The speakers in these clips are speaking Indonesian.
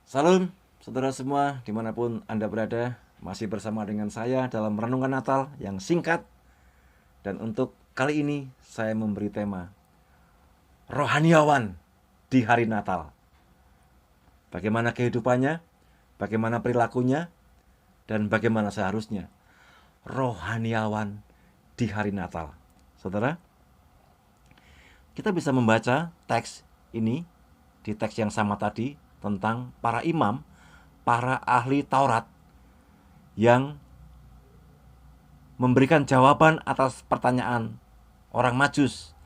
Salam, saudara semua, dimanapun Anda berada, masih bersama dengan saya dalam Renungan Natal yang singkat. Dan untuk kali ini, saya memberi tema Rohaniawan di Hari Natal. Bagaimana kehidupannya, bagaimana perilakunya, dan bagaimana seharusnya rohaniawan di Hari Natal. Saudara, kita bisa membaca teks ini di teks yang sama tadi tentang para imam, para ahli Taurat yang memberikan jawaban atas pertanyaan orang Majus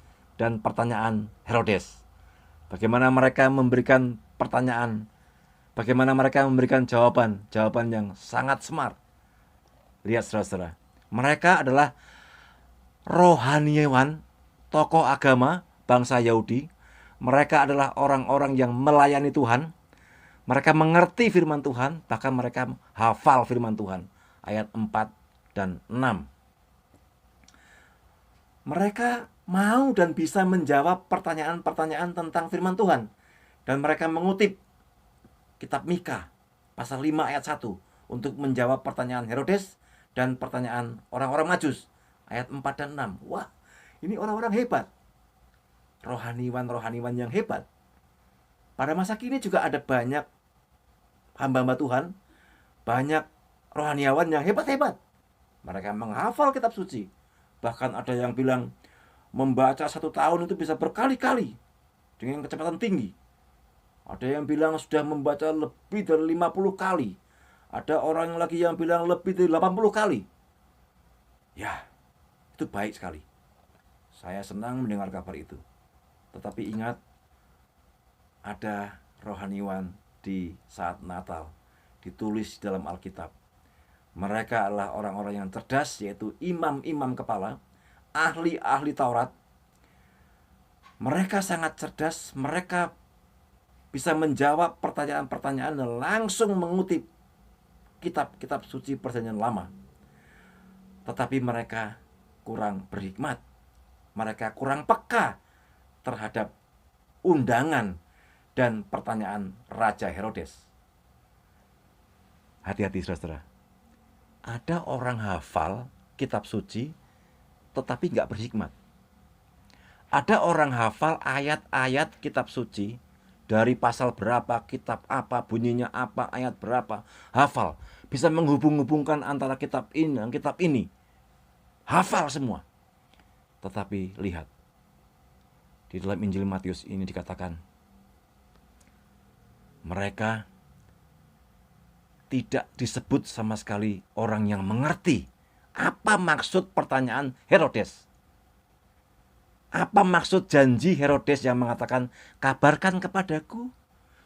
dan pertanyaan Herodes. Bagaimana mereka memberikan pertanyaan, bagaimana mereka memberikan jawaban yang sangat smart. Lihat saudara-saudara, mereka adalah rohaniawan, tokoh agama bangsa Yahudi. Mereka adalah orang-orang yang melayani Tuhan. Mereka mengerti firman Tuhan, bahkan mereka hafal firman Tuhan. Ayat 4 dan 6. Mereka mau dan bisa menjawab pertanyaan-pertanyaan tentang firman Tuhan. Dan mereka mengutip kitab Mika pasal 5 ayat 1 untuk menjawab pertanyaan Herodes dan pertanyaan orang-orang Majus ayat 4 dan 6. Wah, ini orang-orang hebat. Rohaniwan-rohaniwan yang hebat. Pada masa kini juga ada banyak hamba-hamba Tuhan, banyak rohaniawan yang hebat-hebat. Mereka menghafal kitab suci. Bahkan ada yang bilang membaca 1 tahun itu bisa berkali-kali dengan kecepatan tinggi. Ada yang bilang sudah membaca lebih dari 50 kali. Ada orang lagi yang bilang lebih dari 80 kali. Ya, itu baik sekali. Saya senang mendengar kabar itu. Tetapi ingat, ada rohaniwan di saat Natal, ditulis dalam Alkitab. Mereka adalah orang-orang yang cerdas, yaitu imam-imam kepala, ahli-ahli Taurat. Mereka sangat cerdas, mereka bisa menjawab pertanyaan-pertanyaan dan langsung mengutip kitab-kitab suci Perjanjian Lama. Tetapi mereka kurang berhikmat. Mereka kurang peka terhadap undangan dan pertanyaan Raja Herodes. Hati-hati saudara. Ada orang hafal kitab suci tetapi nggak berhikmat. Ada orang hafal ayat-ayat kitab suci dari pasal berapa, kitab apa, bunyinya apa, ayat berapa, hafal. Bisa menghubung-hubungkan antara kitab ini dan kitab ini. Hafal semua. Tetapi lihat, di dalam Injil Matius ini dikatakan, mereka tidak disebut sama sekali orang yang mengerti apa maksud pertanyaan Herodes. Apa maksud janji Herodes yang mengatakan, kabarkan kepadaku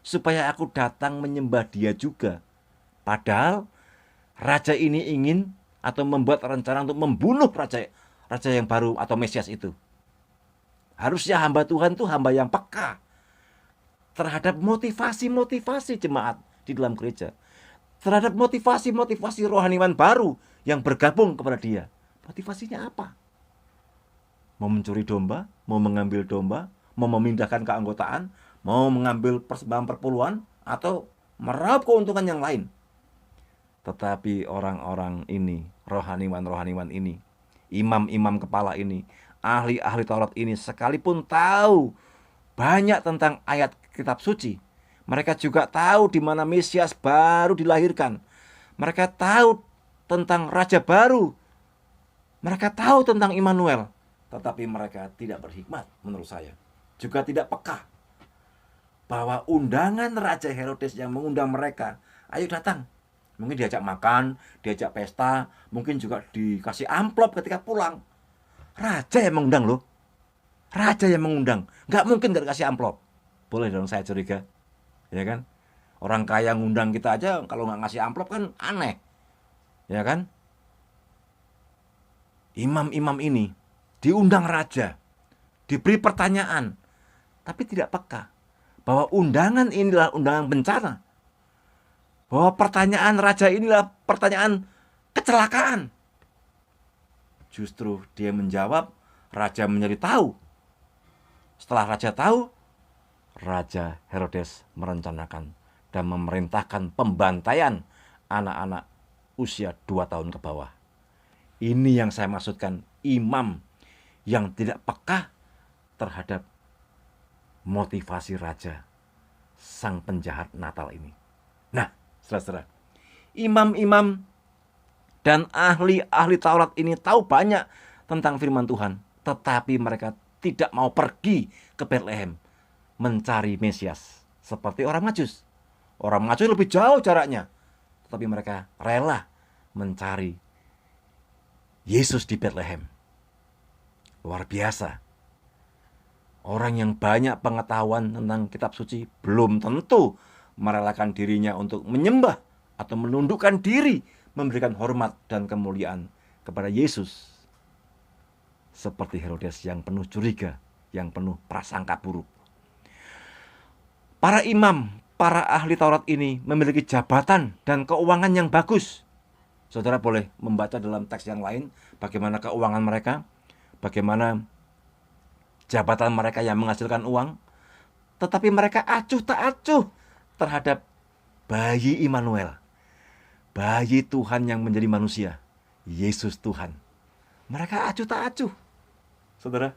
supaya aku datang menyembah dia juga. Padahal raja ini ingin atau membuat rencana untuk membunuh raja yang baru atau Mesias itu. Harusnya hamba Tuhan itu hamba yang peka terhadap motivasi-motivasi jemaat di dalam gereja, terhadap motivasi-motivasi rohaniwan baru yang bergabung kepada dia. Motivasinya apa? Mau mencuri domba, mau mengambil domba, mau memindahkan keanggotaan, mau mengambil persembahan perpuluhan, atau meraup keuntungan yang lain. Tetapi orang-orang ini, rohaniwan-rohaniwan ini, imam-imam kepala ini, ahli-ahli Taurat ini, sekalipun tahu banyak tentang ayat kitab suci, mereka juga tahu di mana Mesias baru dilahirkan. Mereka tahu tentang raja baru. Mereka tahu tentang Immanuel. Tetapi mereka tidak berhikmat menurut saya. Juga tidak peka bahwa undangan Raja Herodes yang mengundang mereka, ayo datang. Mungkin diajak makan, diajak pesta, mungkin juga dikasih amplop ketika pulang. Raja yang mengundang loh. Raja yang mengundang. Nggak mungkin nggak dikasih amplop. Boleh dong saya curiga. Ya kan? Orang kaya ngundang kita aja kalau nggak ngasih amplop kan aneh. Ya kan? Imam-imam ini diundang raja, diberi pertanyaan, tapi tidak peka bahwa undangan inilah undangan bencana. Bahwa pertanyaan raja inilah pertanyaan kecelakaan. Justru dia menjawab, raja menjadi tahu. Setelah raja tahu, Raja Herodes merencanakan dan memerintahkan pembantaian anak-anak usia 2 tahun ke bawah. Ini yang saya maksudkan, imam yang tidak peka terhadap motivasi raja, sang penjahat Natal ini. Nah, saudara-saudara, imam-imam dan ahli-ahli Taurat ini tahu banyak tentang firman Tuhan, tetapi mereka tidak mau pergi ke Bethlehem mencari Mesias seperti orang Majus. Orang Majus lebih jauh jaraknya, tetapi mereka rela mencari Yesus di Bethlehem. Luar biasa. Orang yang banyak pengetahuan tentang kitab suci belum tentu merelakan dirinya untuk menyembah atau menundukkan diri, memberikan hormat dan kemuliaan kepada Yesus. Seperti Herodes yang penuh curiga, yang penuh prasangka buruk. Para imam, para ahli Taurat ini memiliki jabatan dan keuangan yang bagus. Saudara boleh membaca dalam teks yang lain bagaimana keuangan mereka, bagaimana jabatan mereka yang menghasilkan uang. Tetapi mereka acuh tak acuh terhadap bayi Immanuel, bayi Tuhan yang menjadi manusia, Yesus Tuhan. Mereka acuh tak acuh. Saudara,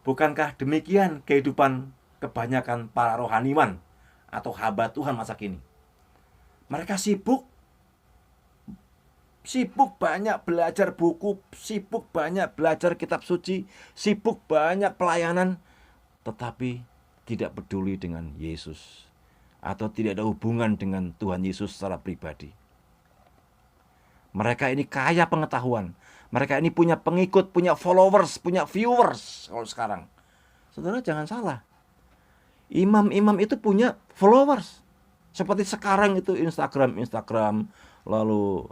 bukankah demikian kehidupan kebanyakan para rohaniwan atau hamba Tuhan masa kini? Mereka sibuk banyak belajar buku, sibuk banyak belajar kitab suci, sibuk banyak pelayanan, tetapi tidak peduli dengan Yesus atau tidak ada hubungan dengan Tuhan Yesus secara pribadi. Mereka ini kaya pengetahuan, mereka ini punya pengikut, punya followers, punya viewers kalau sekarang. Saudara jangan salah, imam-imam itu punya followers. Seperti sekarang itu Instagram, lalu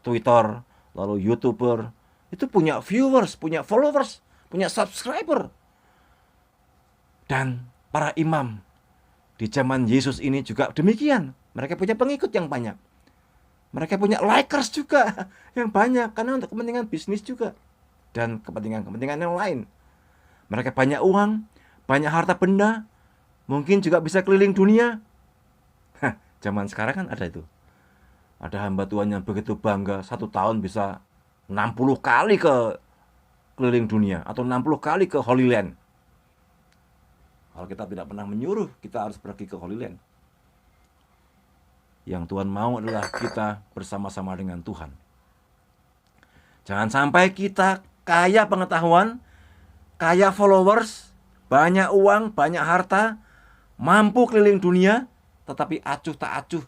Twitter, lalu YouTuber, itu punya viewers, punya followers, punya subscriber. Dan para imam di zaman Yesus ini juga demikian. Mereka punya pengikut yang banyak. Mereka punya likers juga yang banyak, karena untuk kepentingan bisnis juga dan kepentingan-kepentingan yang lain. Mereka banyak uang, banyak harta benda, mungkin juga bisa keliling dunia. Zaman sekarang kan ada itu. Ada hamba Tuhan yang begitu bangga 1 tahun bisa 60 kali ke keliling dunia atau 60 kali ke Holy Land. Kalau kita tidak pernah menyuruh, kita harus pergi ke Holy Land. Yang Tuhan mau adalah kita bersama-sama dengan Tuhan. Jangan sampai kita kaya pengetahuan, kaya followers, banyak uang, banyak harta, mampu keliling dunia, tetapi acuh tak acuh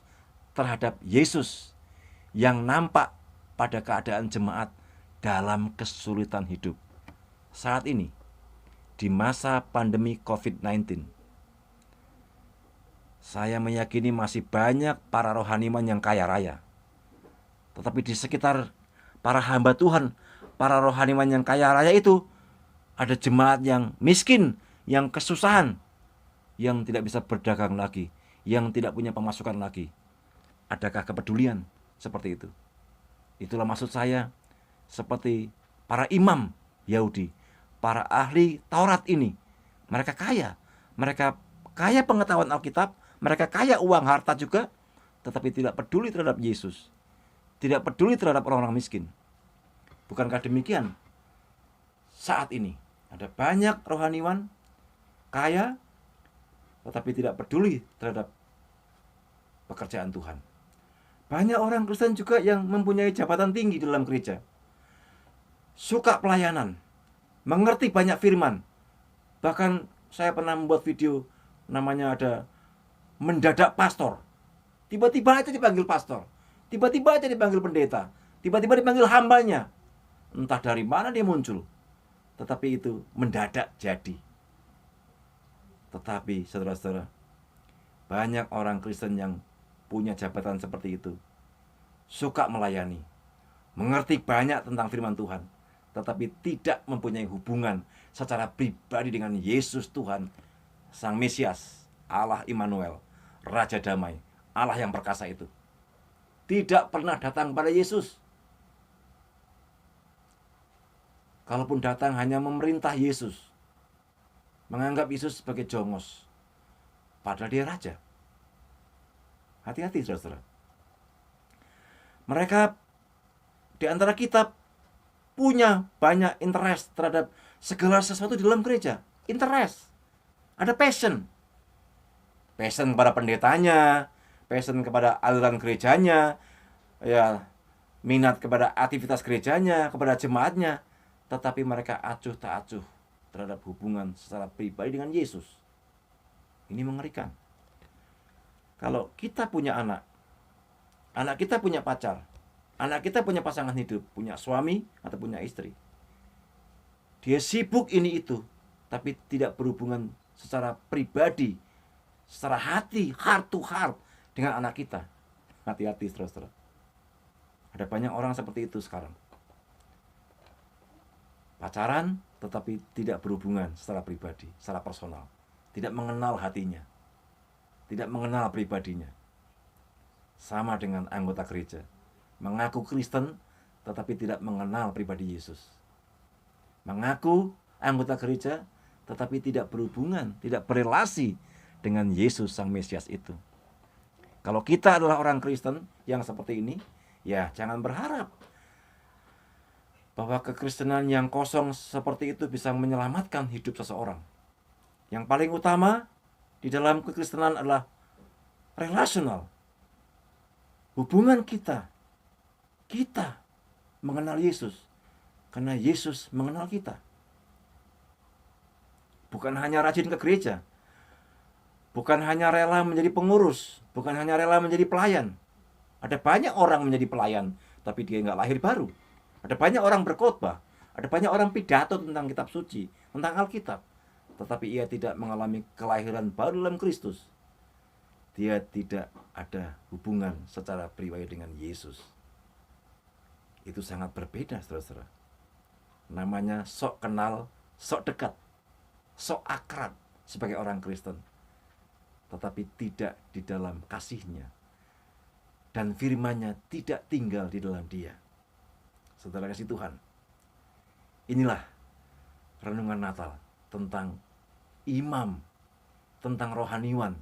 terhadap Yesus yang nampak pada keadaan jemaat dalam kesulitan hidup. Saat ini, di masa pandemi COVID-19, saya meyakini masih banyak para rohaniwan yang kaya raya. Tetapi di sekitar para hamba Tuhan, para rohaniwan yang kaya raya itu, ada jemaat yang miskin, yang kesusahan, yang tidak bisa berdagang lagi, yang tidak punya pemasukan lagi. Adakah kepedulian seperti itu? Itulah maksud saya, seperti para imam Yahudi, para ahli Taurat ini. Mereka kaya pengetahuan Alkitab, mereka kaya uang harta juga, tetapi tidak peduli terhadap Yesus, tidak peduli terhadap orang-orang miskin. Bukankah demikian? Saat ini ada banyak rohaniwan kaya, tetapi tidak peduli terhadap pekerjaan Tuhan. Banyak orang Kristen juga yang mempunyai jabatan tinggi di dalam gereja, suka pelayanan, mengerti banyak firman. Bahkan saya pernah membuat video, namanya ada mendadak pastor. Tiba-tiba aja dipanggil pastor, tiba-tiba aja dipanggil pendeta, tiba-tiba dipanggil hambanya. Entah dari mana dia muncul, tetapi itu mendadak jadi. Tetapi saudara-saudara, banyak orang Kristen yang punya jabatan seperti itu, suka melayani, mengerti banyak tentang firman Tuhan, tetapi tidak mempunyai hubungan secara pribadi dengan Yesus Tuhan, Sang Mesias, Allah Immanuel, Raja Damai, Allah yang perkasa itu. Tidak pernah datang pada Yesus. Kalaupun datang hanya memerintah Yesus, menganggap Yesus sebagai jongos, padahal dia raja. Hati-hati, saudara. Mereka di antara kita punya banyak interest terhadap segala sesuatu di dalam gereja. Interest. Ada passion. Passion kepada pendetanya, passion kepada aliran gerejanya, ya, minat kepada aktivitas gerejanya, kepada jemaatnya, tetapi mereka acuh tak acuh terhadap hubungan secara pribadi dengan Yesus. Ini mengerikan. Kalau kita punya anak kita punya pacar, anak kita punya pasangan hidup, punya suami atau punya istri, dia sibuk ini itu, tapi tidak berhubungan secara pribadi, secara hati, heart to heart dengan anak kita. Hati-hati, saudara. Ada banyak orang seperti itu sekarang. Pacaran tetapi tidak berhubungan secara pribadi, secara personal. Tidak mengenal hatinya. Tidak mengenal pribadinya. Sama dengan anggota gereja. Mengaku Kristen tetapi tidak mengenal pribadi Yesus. Mengaku anggota gereja tetapi tidak berhubungan, tidak berelasi dengan Yesus Sang Mesias itu. Kalau kita adalah orang Kristen yang seperti ini, ya jangan berharap bahwa kekristenan yang kosong seperti itu bisa menyelamatkan hidup seseorang. Yang paling utama di dalam kekristenan adalah relasional. Hubungan kita mengenal Yesus karena Yesus mengenal kita. Bukan hanya rajin ke gereja, bukan hanya rela menjadi pengurus, bukan hanya rela menjadi pelayan. Ada banyak orang menjadi pelayan, tapi dia nggak lahir baru. Ada banyak orang berkhotbah, ada banyak orang pidato tentang kitab suci, tentang Alkitab, tetapi ia tidak mengalami kelahiran baru dalam Kristus. Dia tidak ada hubungan secara pribadi dengan Yesus. Itu sangat berbeda, saudara-saudara. Namanya sok kenal, sok dekat, sok akrab sebagai orang Kristen, tetapi tidak di dalam kasihnya, dan firman-Nya tidak tinggal di dalam dia. Saudara kasih Tuhan, inilah renungan Natal tentang imam, tentang rohaniwan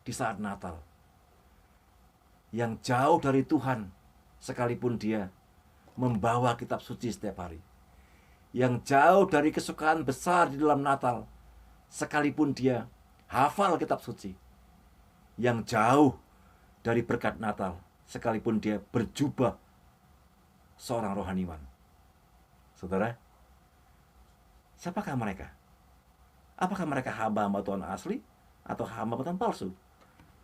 di saat Natal, yang jauh dari Tuhan sekalipun dia membawa kitab suci setiap hari, yang jauh dari kesukaan besar di dalam Natal sekalipun dia hafal kitab suci, yang jauh dari berkat Natal sekalipun dia berjubah seorang rohaniwan. Saudara, siapakah mereka? Apakah mereka hamba-hamba Tuhan asli atau hamba Tuhan palsu?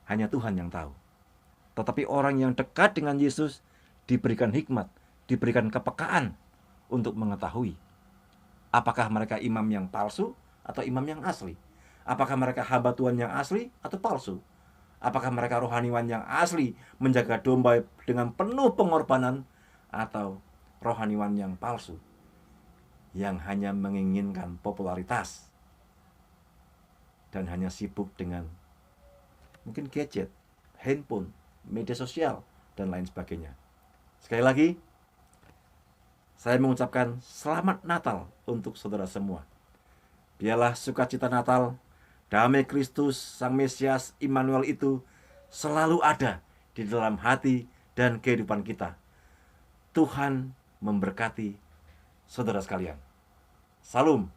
Hanya Tuhan yang tahu. Tetapi orang yang dekat dengan Yesus diberikan hikmat, diberikan kepekaan untuk mengetahui apakah mereka imam yang palsu atau imam yang asli. Apakah mereka hamba Tuhan yang asli atau palsu? Apakah mereka rohaniwan yang asli menjaga domba dengan penuh pengorbanan, atau rohaniwan yang palsu yang hanya menginginkan popularitas dan hanya sibuk dengan mungkin gadget, handphone, media sosial, dan lain sebagainya. Sekali lagi, saya mengucapkan selamat Natal untuk saudara semua. Biarlah sukacita Natal, damai Kristus Sang Mesias Immanuel itu selalu ada di dalam hati dan kehidupan kita. Tuhan memberkati saudara sekalian. Salam.